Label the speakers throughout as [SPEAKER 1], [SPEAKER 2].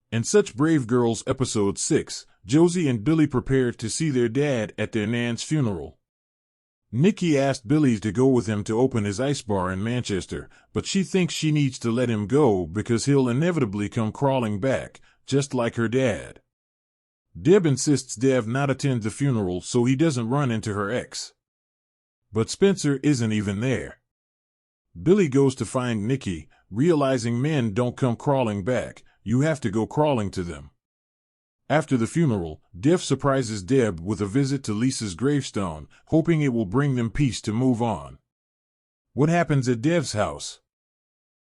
[SPEAKER 1] In Such Brave Girls Episode 6, Josie and Billy prepare to see their dad at their nan's funeral. Nikki asked Billy to go with him to open his ice bar in Manchester, but she thinks she needs to let him go because he'll inevitably come crawling back, just like her dad. Deb insists Dev not attend the funeral so he doesn't run into her ex. But Spencer isn't even there. Billy goes to find Nikki, realizing men don't come crawling back, you have to go crawling to them. After the funeral, Dev surprises Deb with a visit to Lisa's gravestone, hoping it will bring them peace to move on. What happens at Dev's house?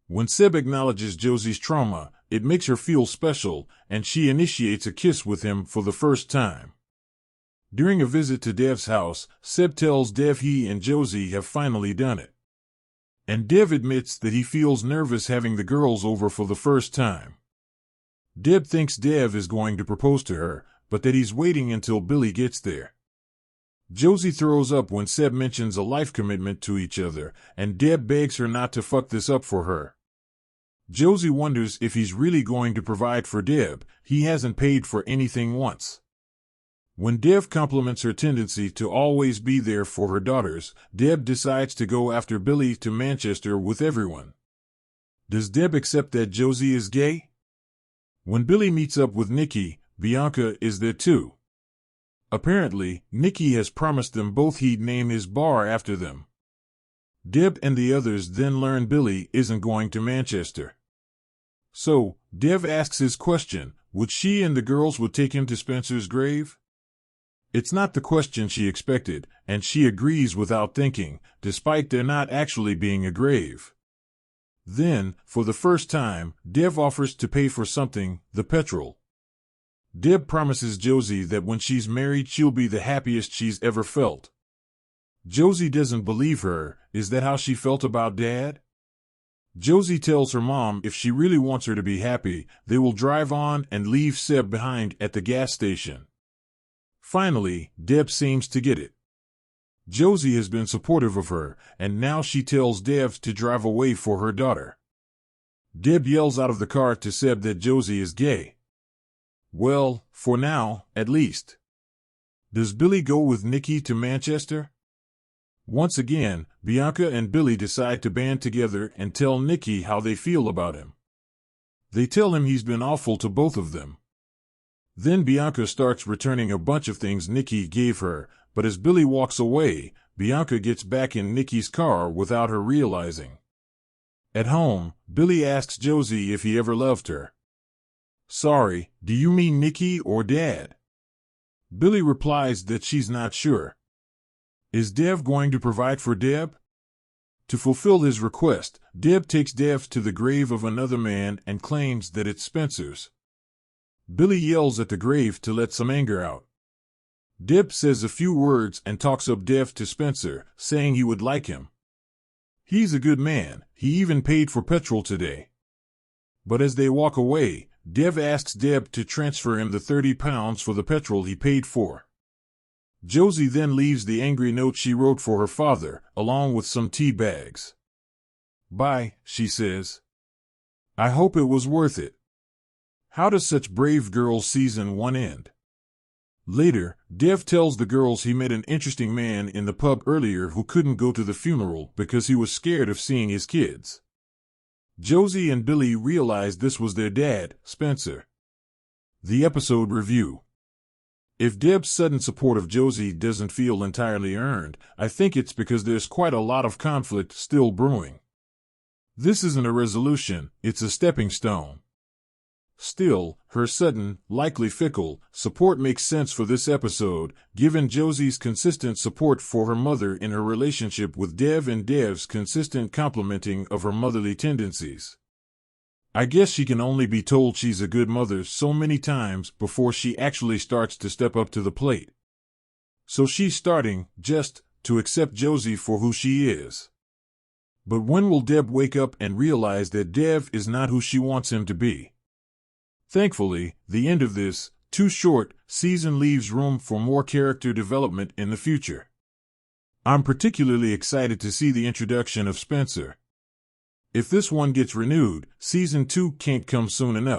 [SPEAKER 1] When Seb acknowledges Josie's trauma, it makes her feel special, and she initiates a kiss with him for the first time. During a visit to Dev's house, Seb tells Dev he and Josie have finally done it. And Dev admits that he feels nervous having the girls over for the first time. Deb thinks Dev is going to propose to her, but that he's waiting until Billy gets there. Josie throws up when Seb mentions a life commitment to each other, and Deb begs her not to fuck this up for her. Josie wonders if he's really going to provide for Deb. He hasn't paid for anything once. When Dev compliments her tendency to always be there for her daughters, Deb decides to go after Billy to Manchester with everyone. Does Deb accept that Josie is gay? When Billy meets up with Nikki, Bianca is there too. Apparently, Nikki has promised them both he'd name his bar after them. Deb and the others then learn Billy isn't going to Manchester. So, Dev asks his question, would she and the girls would take him to Spencer's grave? It's not the question she expected, and she agrees without thinking, despite there not actually being a grave. Then, for the first time, Dev offers to pay for something, the petrol. Deb promises Josie that when she's married she'll be the happiest she's ever felt. Josie doesn't believe her. Is that how she felt about Dad? Josie tells her mom if she really wants her to be happy, they will drive on and leave Seb behind at the gas station. Finally, Deb seems to get it. Josie has been supportive of her, and now she tells Dev to drive away for her daughter. Deb yells out of the car to Seb that Josie is gay. Well, for now, at least. Does Billy go with Nikki to Manchester? Once again, Bianca and Billy decide to band together and tell Nikki how they feel about him. They tell him he's been awful to both of them. Then Bianca starts returning a bunch of things Nikki gave her, but as Billy walks away, Bianca gets back in Nikki's car without her realizing. At home, Billy asks Josie if he ever loved her. Sorry, do you mean Nikki or Dad? Billy replies that she's not sure. Is Dev going to provide for Deb? To fulfill his request, Deb takes Dev to the grave of another man and claims that it's Spencer's. Billy yells at the grave to let some anger out. Deb says a few words and talks up Dev to Spencer, saying he would like him. He's a good man, he even paid for petrol today. But as they walk away, Dev asks Deb to transfer him the £30 for the petrol he paid for. Josie then leaves the angry note she wrote for her father, along with some tea bags. Bye, she says. I hope it was worth it. How does Such Brave Girls Season 1 end? Later, Dev tells the girls he met an interesting man in the pub earlier who couldn't go to the funeral because he was scared of seeing his kids. Josie and Billy realized this was their dad, Spencer. The episode review. If Deb's sudden support of Josie doesn't feel entirely earned, I think it's because there's quite a lot of conflict still brewing. This isn't a resolution, it's a stepping stone. Still, her sudden, likely fickle, support makes sense for this episode, given Josie's consistent support for her mother in her relationship with Dev and Dev's consistent complimenting of her motherly tendencies. I guess she can only be told she's a good mother so many times before she actually starts to step up to the plate. So she's starting, just, to accept Josie for who she is. But when will Deb wake up and realize that Dev is not who she wants him to be? Thankfully, the end of this, too short, season leaves room for more character development in the future. I'm particularly excited to see the introduction of Spencer. If this one gets renewed, Season 2 can't come soon enough.